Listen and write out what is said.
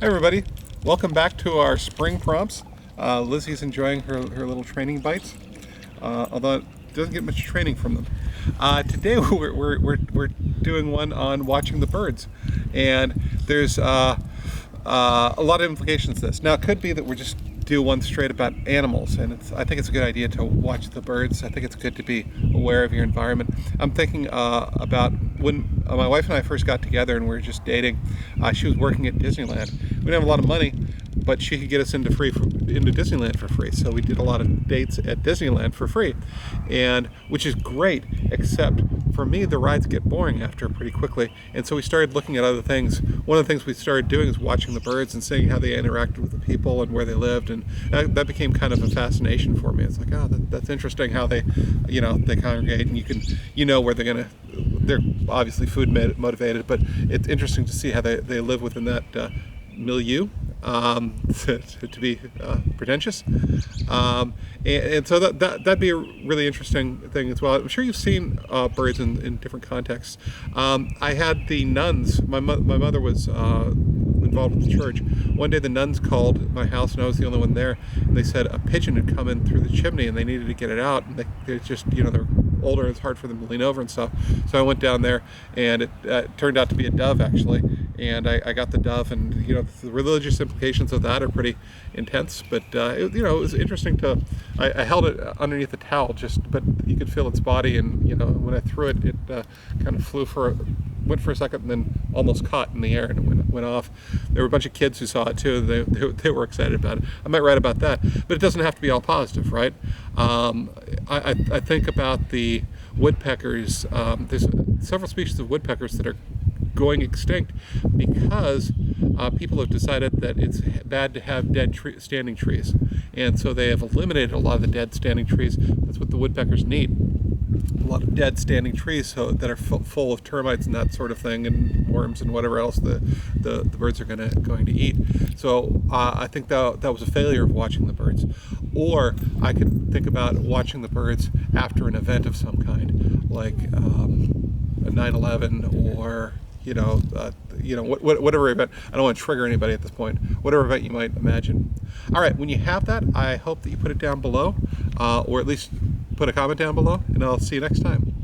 Hi everybody, welcome back to our spring prompts. Lizzie's enjoying her little training bites, although it doesn't get much training from them. Today we're doing one on watching the birds, and there's a lot of implications to this. Now it could be that we're just do one straight about animals, and I think it's a good idea to watch the birds. I think it's good to be aware of your environment. I'm thinking about when my wife and I first got together and we were just dating. She was working at Disneyland. We didn't have a lot of money, but she could get us into Disneyland for free. So we did a lot of dates at Disneyland for free, and which is great. Except for me, the rides get boring after pretty quickly, and so we started looking at other things. One of the things we started doing is watching the birds and seeing how they interacted with the people and where they lived, and that became kind of a fascination for me. It's like, oh, that's interesting how they, they congregate, and where they're gonna. They're obviously food motivated, but it's interesting to see how they live within that milieu, to be pretentious, and so that'd be a really interesting thing as well. I'm sure you've seen birds in different contexts. I had the nuns. My mother was involved with the church. One day the nuns called my house, and I was the only one there. And they said a pigeon had come in through the chimney, and they needed to get it out. And they just, they're older, it's hard for them to lean over and stuff. So I went down there, and it turned out to be a dove, actually. And I got the dove, and the religious implications of that are pretty intense. But it was interesting to. I held it underneath the towel, but you could feel its body, and when I threw it, it kind of went for a second, and then almost caught in the air, and it went off. There were a bunch of kids who saw it too. They were excited about it. I might write about that, but it doesn't have to be all positive, right? I think about the woodpeckers. There's several species of woodpeckers that are going extinct because people have decided that it's bad to have dead standing trees, and so they have eliminated a lot of the dead standing trees. That's what the woodpeckers need. A lot of dead standing trees that are full of termites and that sort of thing, and worms and whatever else the birds are going to eat. So I think that was a failure of watching the birds. Or I could think about watching the birds after an event of some kind, like a 9/11 or whatever event. I don't want to trigger anybody at this point. Whatever event you might imagine. All right, when you have that, I hope that you put it down below, or at least put a comment down below, and I'll see you next time.